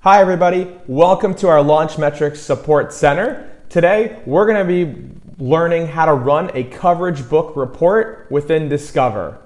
Hi everybody, welcome to our Launchmetrics Support Center. Today we're going to be learning how to run a coverage book report within Discover.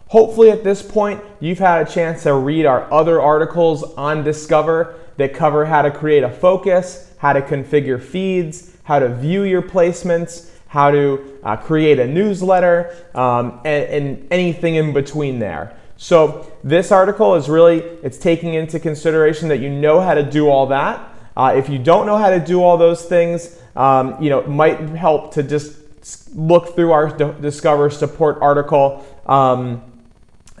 Hopefully at this point you've had a chance to read our other articles on Discover that cover how to create a focus, how to configure feeds, how to view your placements, how to create a newsletter, and anything in between there. So this article is it's taking into consideration that you know how to do all that. If you don't know how to do all those things, it might help to just look through our Discover support article.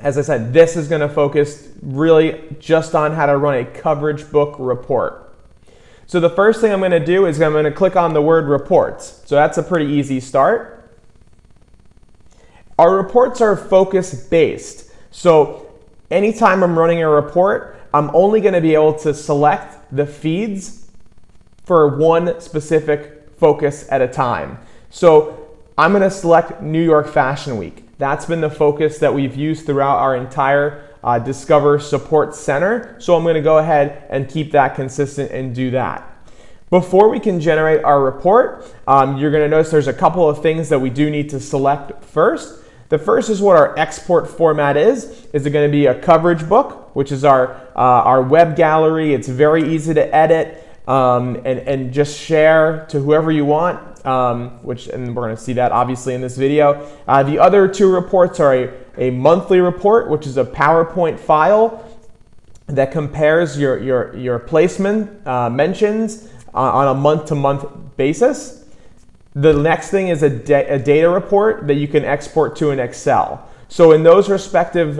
As I said, this is going to focus really just on how to run a coverage book report. So the first thing I'm going to do is I'm going to click on the word reports. So that's a pretty easy start. Our reports are focus based. So anytime I'm running a report, I'm only going to be able to select the feeds for one specific focus at a time. So I'm going to select New York Fashion Week. That's been the focus that we've used throughout our entire Discover Support Center. So I'm going to go ahead and keep that consistent and do that. Before we can generate our report, you're going to notice there's a couple of things that we do need to select first. The first is what our export format is. Is it going to be a coverage book, which is our web gallery? It's very easy to edit and just share to whoever you want, and we're going to see that obviously in this video. The other two reports are a monthly report, which is a PowerPoint file that compares your placement mentions on a month-to-month basis. The next thing is a data report that you can export to in Excel. So in those respective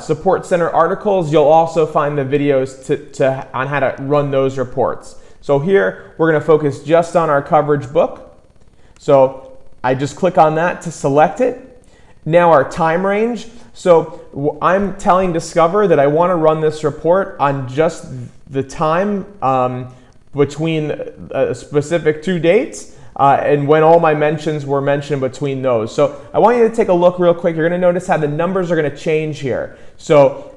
Support Center articles, you'll also find the videos on how to run those reports. So here, we're going to focus just on our coverage book. So I just click on that to select it. Now our time range. So I'm telling Discover that I want to run this report on just the time between specific two dates. And when all my mentions were mentioned between those. So I want you to take a look real quick. You're going to notice how the numbers are going to change here. So,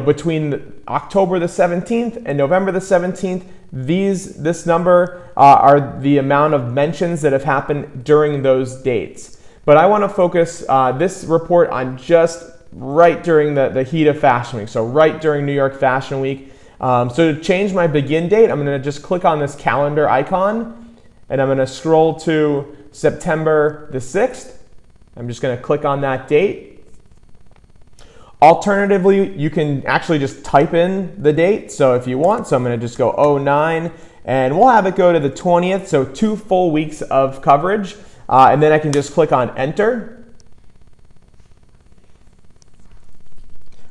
between October the 17th and November the 17th, this number are the amount of mentions that have happened during those dates. But I want to focus this report on just right during the heat of Fashion Week. So right during New York Fashion Week. So to change my begin date, I'm going to just click on this calendar icon. And I'm going to scroll to September the 6th. I'm just going to click on that date. Alternatively, you can actually just type in the date. So if you want, so I'm going to just go 09 and we'll have it go to the 20th. So 2 full weeks of coverage. And then I can just click on enter.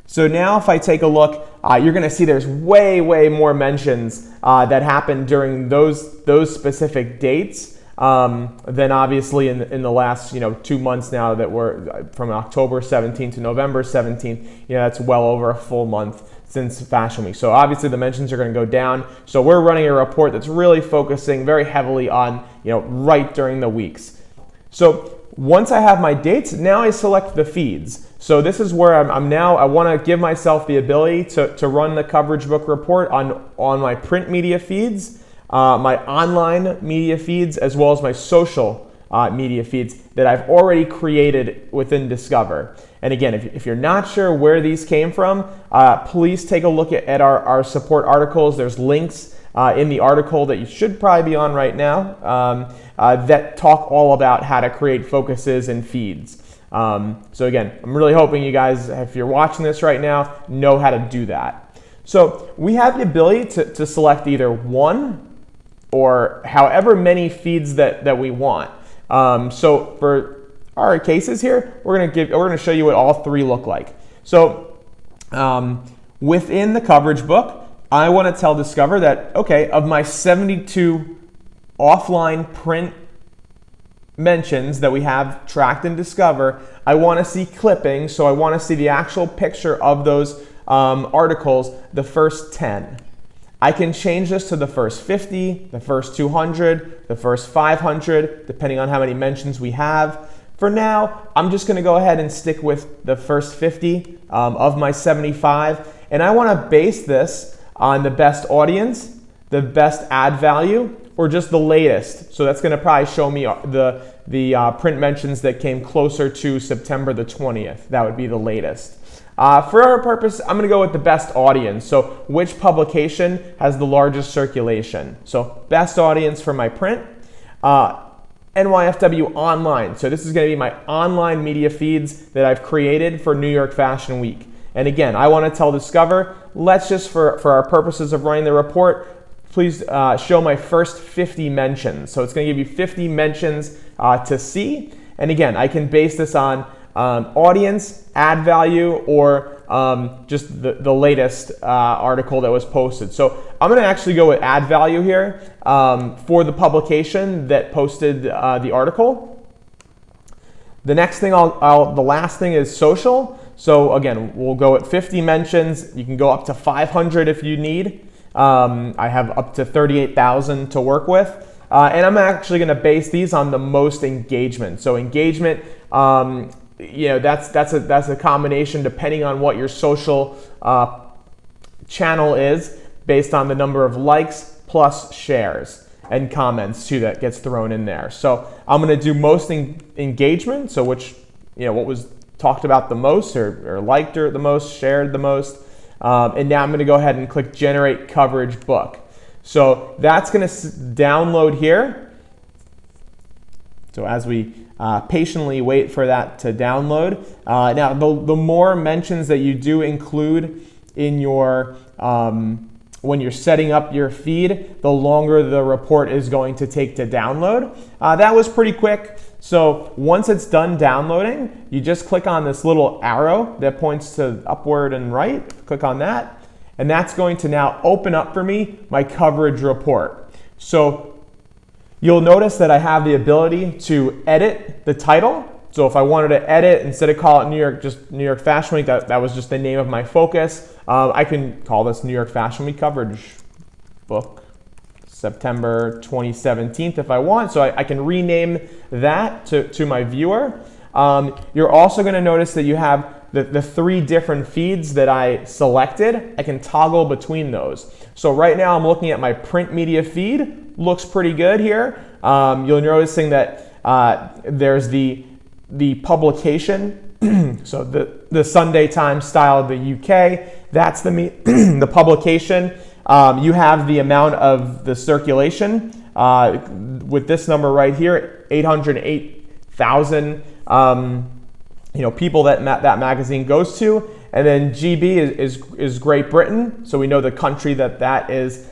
So now if I take a look, you're going to see there's way more mentions that happened during those specific dates than obviously in the last 2 months now that were from October 17th to November 17th. That's well over a full month since Fashion Week. So obviously the mentions are going to go down. So we're running a report that's really focusing very heavily on right during the weeks. So once I have my dates, now I select the feeds. So this is where I'm now. I want to give myself the ability to run the coverage book report on my print media feeds, my online media feeds, as well as my social media feeds that I've already created within Discover. And again, if you're not sure where these came from, please take a look at our support articles. There's links in the article that you should probably be on right now that talk all about how to create focuses and feeds. So again, I'm really hoping you guys, if you're watching this right now, know how to do that. So we have the ability to select either one or however many feeds that we want. So for our cases here, we're going to show you what all three look like. So within the coverage book, I want to tell Discover that, okay, of my 72 offline print mentions that we have tracked in Discover, I want to see clippings, so I want to see the actual picture of those articles, the first 10. I can change this to the first 50, the first 200, the first 500, depending on how many mentions we have. For now, I'm just going to go ahead and stick with the first 50 of my 75, and I want to base this on the best audience, the best ad value, or just the latest. So that's going to probably show me the print mentions that came closer to September the 20th. That would be the latest. For our purpose, I'm going to go with the best audience. So which publication has the largest circulation? So best audience for my print. NYFW online. So this is going to be my online media feeds that I've created for New York Fashion Week. And again, I want to tell Discover, let's just, for our purposes of running the report, please show my first 50 mentions. So it's going to give you 50 mentions to see. And again, I can base this on audience, ad value, or just the latest article that was posted. So I'm going to actually go with ad value here for the publication that posted the article. The next thing, the last thing is social. So again, we'll go at 50 mentions. You can go up to 500 if you need. I have up to 38,000 to work with. And I'm actually going to base these on the most engagement. So engagement, that's a combination depending on what your social channel is, based on the number of likes plus shares and comments too that gets thrown in there. So I'm going to do most engagement, so which, what was talked about the most or liked the most, shared the most. And now I'm going to go ahead and click generate coverage book. So that's going to download here. So as we patiently wait for that to download. Now, the more mentions that you do include in your, when you're setting up your feed, the longer the report is going to take to download. That was pretty quick. So once it's done downloading, you just click on this little arrow that points to upward and right. Click on that. And that's going to now open up for me my coverage report. So you'll notice that I have the ability to edit the title. So if I wanted to edit, instead of call it New York Fashion Week, that was just the name of my focus, I can call this New York Fashion Week coverage book, September 2017 if I want. So I can rename that to my viewer. You're also going to notice that you have the 3 different feeds that I selected. I can toggle between those. So right now I'm looking at my print media feed. Looks pretty good here. You're noticing that there's the publication. So the Sunday Times style of the UK, that's the publication. You have the amount of the circulation with this number right here, 808,000 people that magazine goes to. And then GB is Great Britain, so we know the country that is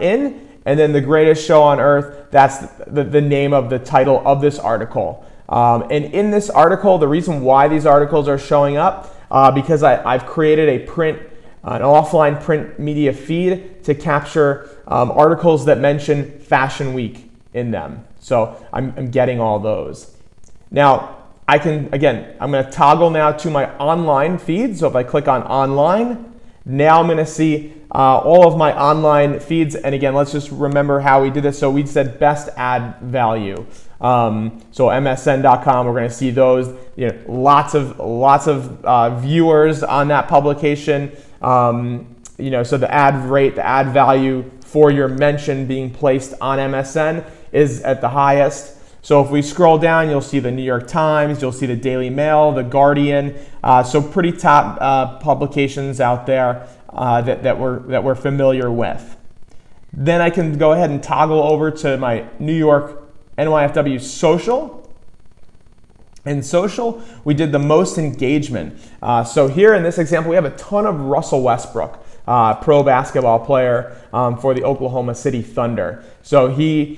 in. And then the greatest show on earth, that's the name of the title of this article. And in this article, the reason why these articles are showing up, because I've created an offline print media feed to capture articles that mention Fashion Week in them. So I'm getting all those. Now, I'm going to toggle now to my online feed. So if I click on online, now I'm going to see all of my online feeds. And again, let's just remember how we did this. So we said best ad value. So MSN.com, we're going to see those. Lots of viewers on that publication. So the ad rate, the ad value for your mention being placed on MSN is at the highest. So if we scroll down, you'll see the New York Times, you'll see the Daily Mail, the Guardian. So pretty top publications out there that we're familiar with. Then I can go ahead and toggle over to my New York NYFW social. In social, we did the most engagement. So here in this example, we have a ton of Russell Westbrook, pro basketball player for the Oklahoma City Thunder. So he,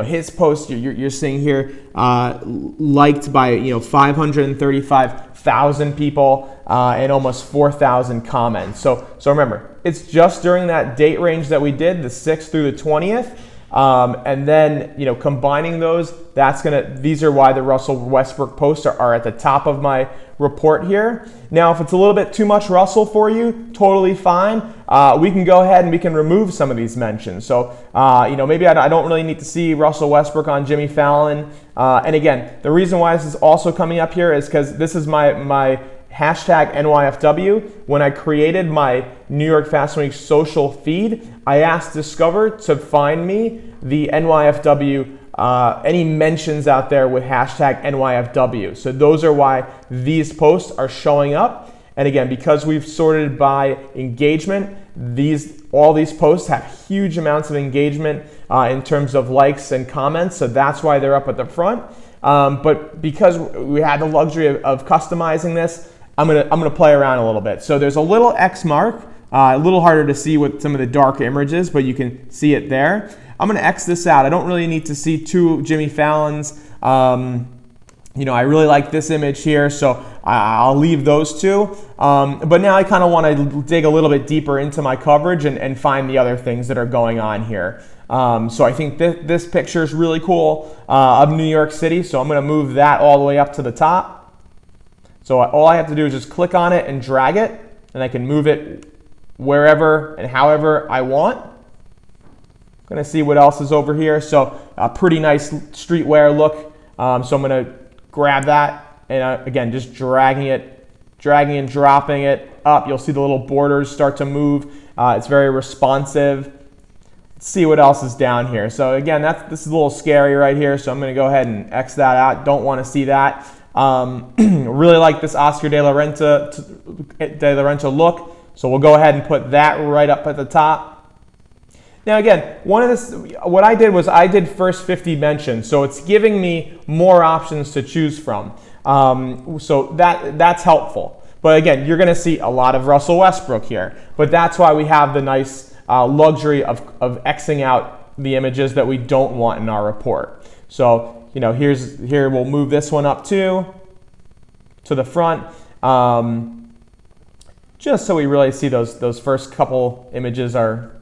his post you're seeing here, liked by 535,000 people and almost 4,000 comments. So remember, it's just during that date range that we did, the 6th through the 20th. And then, combining those, these are why the Russell Westbrook posts are at the top of my report here. Now, if it's a little bit too much Russell for you, totally fine. We can go ahead and we can remove some of these mentions. So, maybe I don't really need to see Russell Westbrook on Jimmy Fallon. And again, the reason why this is also coming up here is because this is my hashtag NYFW, when I created my New York Fashion Week social feed, I asked Discover to find me the NYFW, any mentions out there with hashtag NYFW. So those are why these posts are showing up. And again, because we've sorted by engagement, all these posts have huge amounts of engagement in terms of likes and comments. So that's why they're up at the front. But because we had the luxury of customizing this, I'm gonna play around a little bit. So there's a little X mark, a little harder to see with some of the dark images, but you can see it there. I'm gonna X this out. I don't really need to see two Jimmy Fallons. I really like this image here, so I'll leave those two. But now I kind of want to dig a little bit deeper into my coverage and find the other things that are going on here. So I think this picture is really cool of New York City, so I'm going to move that all the way up to the top. So all I have to do is just click on it and drag it, and I can move it wherever and however I want. I'm going to see what else is over here. So a pretty nice streetwear look. So I'm going to grab that, and again, just dragging and dropping it up. You'll see the little borders start to move. It's very responsive. Let's see what else is down here. So again, this is a little scary right here, so I'm going to go ahead and X that out. Don't want to see that. Really like this Oscar de la Renta look, so we'll go ahead and put that right up at the top. Now again, what I did was I did first 50 mentions, so it's giving me more options to choose from. So that's helpful. But again, you're going to see a lot of Russell Westbrook here. But that's why we have the nice luxury of Xing out the images that we don't want in our report. So here we'll move this one up too to the front, just so we really see those first couple images are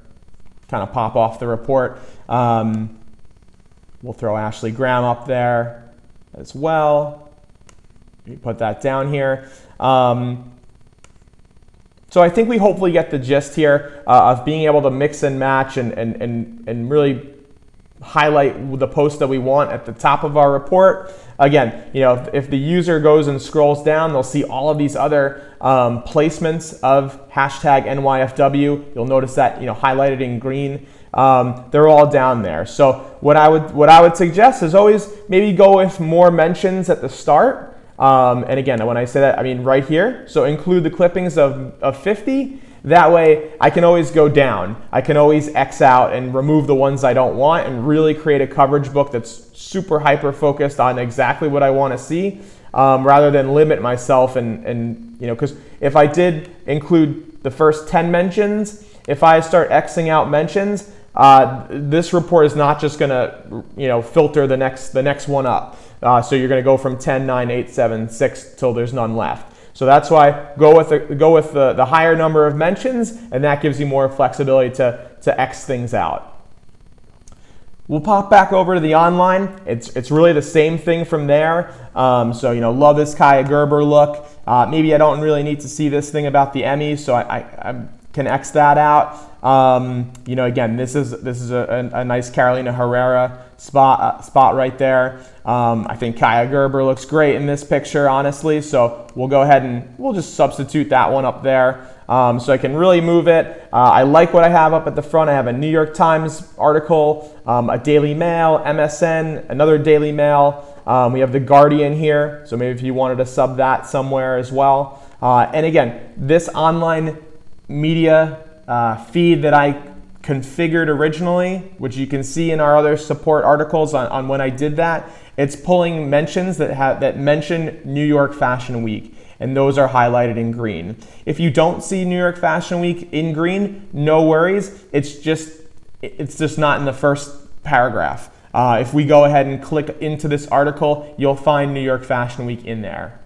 kind of pop off the report. We'll throw Ashley Graham up there as well. You put that down here. So I think we hopefully get the gist here of being able to mix and match and really highlight the post that we want at the top of our report. Again, if the user goes and scrolls down, they'll see all of these other placements of hashtag NYFW. You'll notice that highlighted in green. They're all down there. So what I would suggest is always maybe go with more mentions at the start. And again, when I say that, I mean right here. So include the clippings of 50. That way I can always go down. I can always X out and remove the ones I don't want and really create a coverage book that's super hyper focused on exactly what I want to see, rather than limit myself and because if I did include the first 10 mentions, if I start Xing out mentions, this report is not just going to filter the next one up. So you're going to go from 10, 9, 8, 7, 6 till there's none left. So that's why go with the higher number of mentions, and that gives you more flexibility to X things out. We'll pop back over to the online. It's really the same thing from there. So love this Kaya Gerber look. Maybe I don't really need to see this thing about the Emmys, so I can X that out. Again, this is a nice Carolina Herrera spot right there. I think Kaya Gerber looks great in this picture, honestly. So we'll go ahead and we'll just substitute that one up there. So I can really move it. I like what I have up at the front. I have a New York Times article, a Daily Mail, MSN, another Daily Mail. We have the Guardian here. So maybe if you wanted to sub that somewhere as well. And again, this online media feed that I configured originally, which you can see in our other support articles on when I did that, it's pulling mentions that mention New York Fashion Week, and those are highlighted in green. If you don't see New York Fashion Week in green, no worries. It's just not in the first paragraph. If we go ahead and click into this article, you'll find New York Fashion Week in there.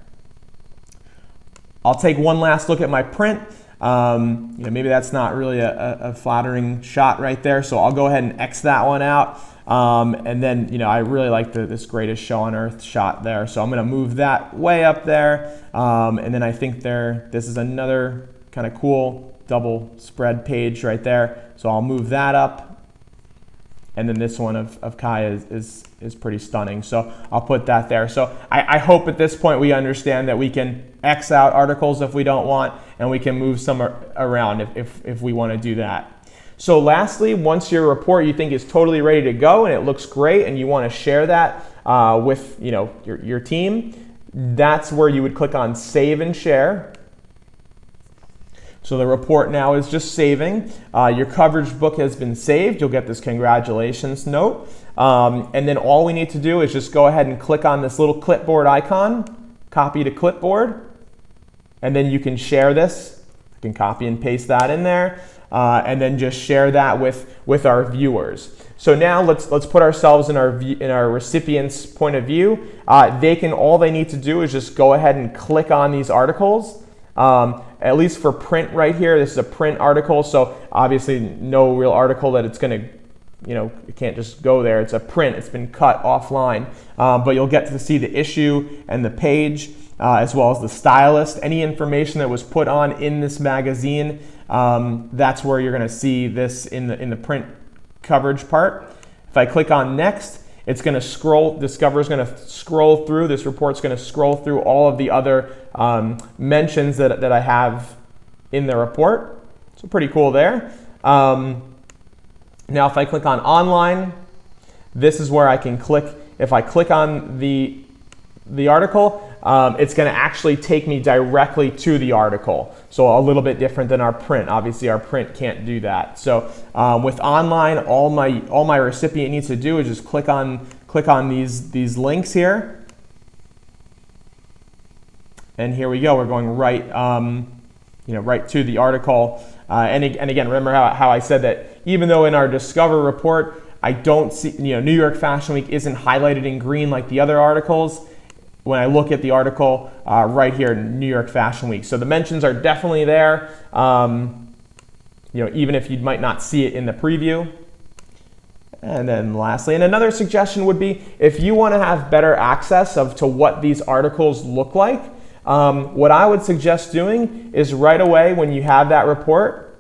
I'll take one last look at my print. Maybe that's not really a flattering shot right there, so I'll go ahead and X that one out. And then, I really like this Greatest Show on Earth shot there, so I'm going to move that way up there. And then I think this is another kind of cool double spread page right there, so I'll move that up. And then this one of Kai is pretty stunning. So I'll put that there. So I hope at this point we understand that we can X out articles if we don't want, and we can move some around if we want to do that. So lastly, once your report you think is totally ready to go and it looks great and you want to share that with your team, that's where you would click on Save and Share. So the report now is just saving. Your coverage book has been saved. You'll get this congratulations note. And then all we need to do is just go ahead and click on this little clipboard icon, copy to clipboard, and then you can share this. You can copy and paste that in there, and then just share that with our viewers. So now let's put ourselves in our recipient's point of view. All they need to do is just go ahead and click on these articles. At least for print right here, this is a print article, so obviously no real article that it's going to, it can't just go there. It's a print. It's been cut offline, but you'll get to see the issue and the page, as well as the stylist. Any information that was put on in this magazine, that's where you're going to see this in the print coverage part. If I click on next, it's going to scroll. Discover is going to scroll through. This report's going to scroll through all of the other mentions that I have in the report. So pretty cool there. Now, if I click on online, this is where I can click. If I click on the article, it's going to actually take me directly to the article. So a little bit different than our print. Obviously, our print can't do that. So with online, all my recipient needs to do is just click on these links here, and here we go. We're going right right to the article. And again, remember how I said that even though in our Discover report I don't see New York Fashion Week isn't highlighted in green like the other articles. When I look at the article right here, New York Fashion Week. So the mentions are definitely there, even if you might not see it in the preview. And then lastly, and another suggestion would be if you want to have better access to what these articles look like, what I would suggest doing is right away when you have that report,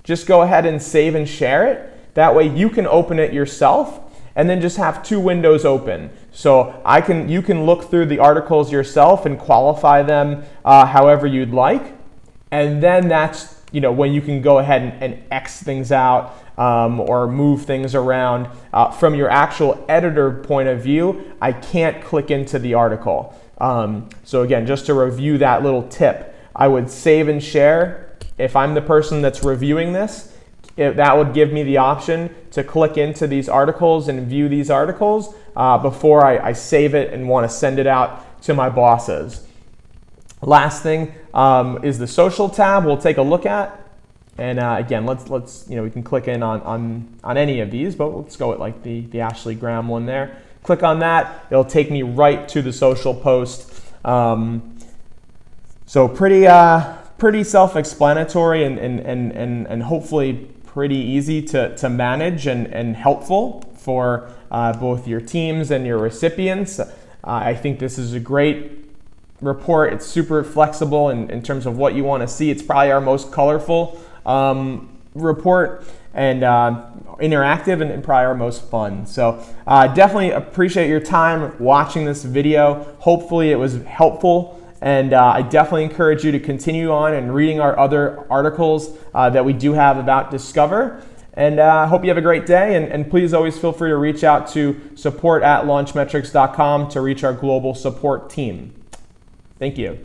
just go ahead and save and share it. That way you can open it yourself and then just have two windows open. So you can look through the articles yourself and qualify them however you'd like. And then that's when you can go ahead and X things out or move things around. From your actual editor point of view, I can't click into the article. So again, just to review that little tip, I would save and share. If I'm the person that's reviewing this, that would give me the option to click into these articles and view these articles before I save it and want to send it out to my bosses. Last thing is the social tab we'll take a look at. And again, let's we can click in on any of these, but let's go with like the Ashley Graham one there. Click on that, it'll take me right to the social post. So pretty self-explanatory and hopefully pretty easy to manage and helpful for both your teams and your recipients. I think this is a great report. It's super flexible in terms of what you want to see. It's probably our most colorful report and interactive and probably our most fun. So definitely appreciate your time watching this video. Hopefully it was helpful. And I definitely encourage you to continue on and reading our other articles that we do have about Discover. And I hope you have a great day. And please always feel free to reach out to support@launchmetrics.com to reach our global support team. Thank you.